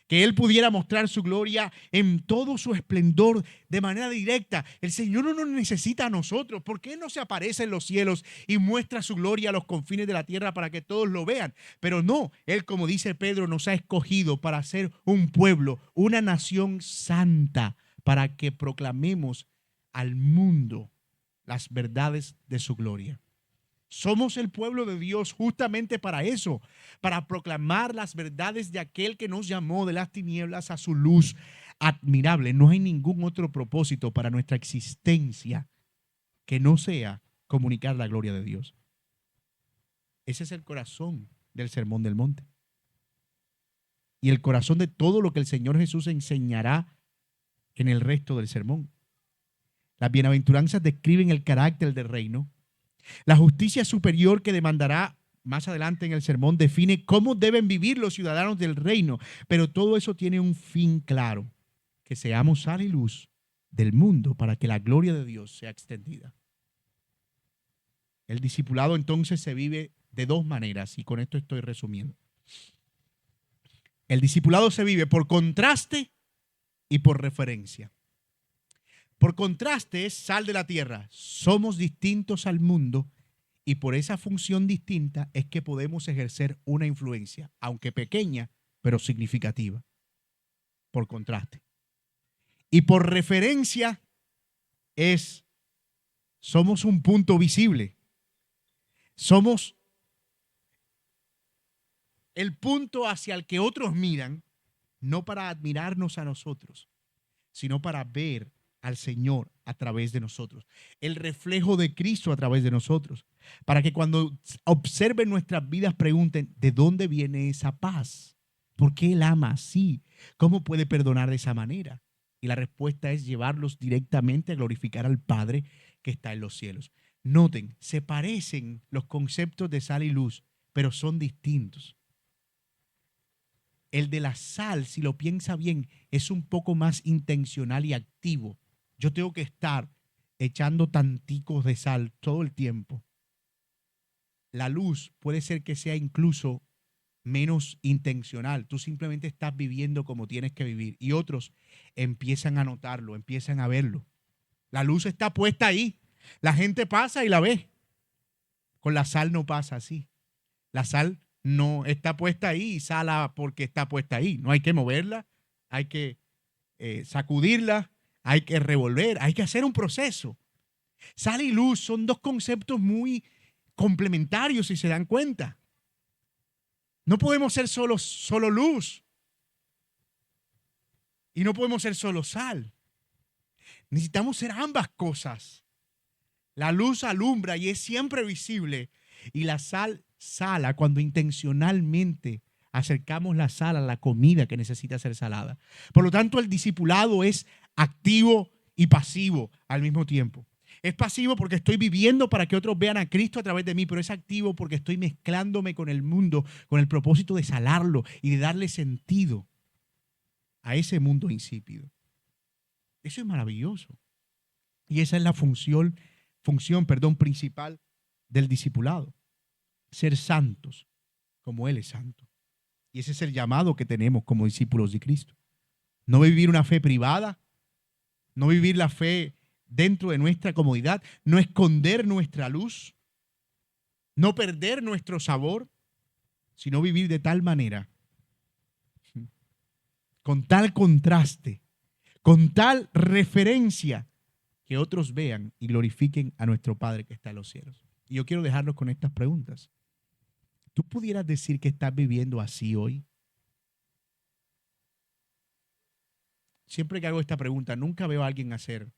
Que Él pudiera mostrar su gloria en todo su esplendor de manera directa. El Señor no nos necesita a nosotros. ¿Por qué no se aparece en los cielos y muestra su gloria a los confines de la tierra para que todos lo vean? Pero no, Él, como dice Pedro, nos ha escogido para ser un pueblo, una nación santa, para que proclamemos al mundo las verdades de su gloria. Somos el pueblo de Dios justamente para eso, para proclamar las verdades de aquel que nos llamó de las tinieblas a su luz admirable. No hay ningún otro propósito para nuestra existencia que no sea comunicar la gloria de Dios. Ese es el corazón del Sermón del Monte. Y el corazón de todo lo que el Señor Jesús enseñará en el resto del sermón. Las bienaventuranzas describen el carácter del reino. La justicia superior que demandará más adelante en el sermón define cómo deben vivir los ciudadanos del reino, pero todo eso tiene un fin claro, que seamos sal y luz del mundo para que la gloria de Dios sea extendida. El discipulado entonces se vive de dos maneras y con esto estoy resumiendo. El discipulado se vive por contraste y por referencia. Por contraste es sal de la tierra. Somos distintos al mundo Y por esa función distinta es que podemos ejercer una influencia, aunque pequeña, pero significativa, por contraste. Y por referencia somos un punto visible. Somos el punto hacia el que otros miran, no para admirarnos a nosotros, sino para ver al Señor a través de nosotros, el reflejo de Cristo a través de nosotros, para que cuando observen nuestras vidas pregunten, ¿de dónde viene esa paz? ¿Por qué Él ama así? ¿Cómo puede perdonar de esa manera? Y la respuesta es llevarlos directamente a glorificar al Padre que está en los cielos. Noten, se parecen los conceptos de sal y luz, pero son distintos. El de la sal, si lo piensa bien, es un poco más intencional y activo. Yo tengo que estar echando tanticos de sal todo el tiempo. La luz puede ser que sea incluso menos intencional. Tú simplemente estás viviendo como tienes que vivir y otros empiezan a notarlo, empiezan a verlo. La luz está puesta ahí. La gente pasa y la ve. Con la sal no pasa así. La sal no está puesta ahí y sala porque está puesta ahí. No hay que moverla, hay que sacudirla, hay que revolver, hay que hacer un proceso. Sal y luz son dos conceptos muy complementarios, si se dan cuenta. No podemos ser solo luz y no podemos ser solo sal. Necesitamos ser ambas cosas. La luz alumbra y es siempre visible y la sal sala cuando intencionalmente acercamos la sal a la comida que necesita ser salada. Por lo tanto, el discipulado es activo y pasivo al mismo tiempo. Es pasivo porque estoy viviendo para que otros vean a Cristo a través de mí, pero es activo porque estoy mezclándome con el mundo con el propósito de salarlo y de darle sentido a ese mundo insípido. Eso es maravilloso. Y esa es la función principal del discipulado. Ser santos como Él es santo. Y ese es el llamado que tenemos como discípulos de Cristo. No vivir una fe privada, no vivir la fe dentro de nuestra comodidad, no esconder nuestra luz, no perder nuestro sabor, sino vivir de tal manera, con tal contraste, con tal referencia, que otros vean y glorifiquen a nuestro Padre que está en los cielos. Y yo quiero dejarlos con estas preguntas. ¿Tú pudieras decir que estás viviendo así hoy? Siempre que hago esta pregunta, nunca veo a alguien hacer.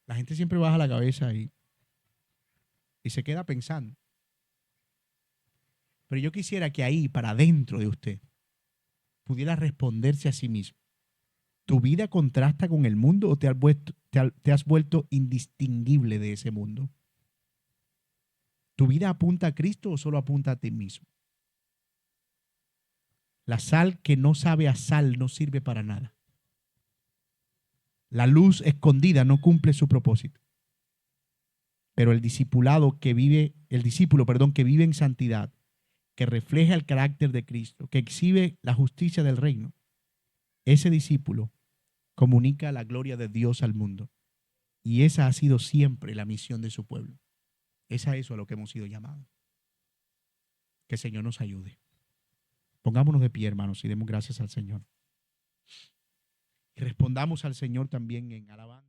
La gente siempre baja la cabeza y se queda pensando. Pero yo quisiera que ahí, para adentro de usted, pudiera responderse a sí mismo. ¿Tu vida contrasta con el mundo o te has vuelto indistinguible de ese mundo? ¿Tu vida apunta a Cristo o solo apunta a ti mismo? La sal que no sabe a sal no sirve para nada. La luz escondida no cumple su propósito. Pero el discípulo que vive en santidad, que refleja el carácter de Cristo, que exhibe la justicia del reino, ese discípulo comunica la gloria de Dios al mundo. Y esa ha sido siempre la misión de su pueblo. Es a eso a lo que hemos sido llamados. Que el Señor nos ayude. Pongámonos de pie, hermanos, y demos gracias al Señor. Y respondamos al Señor también en alabanza.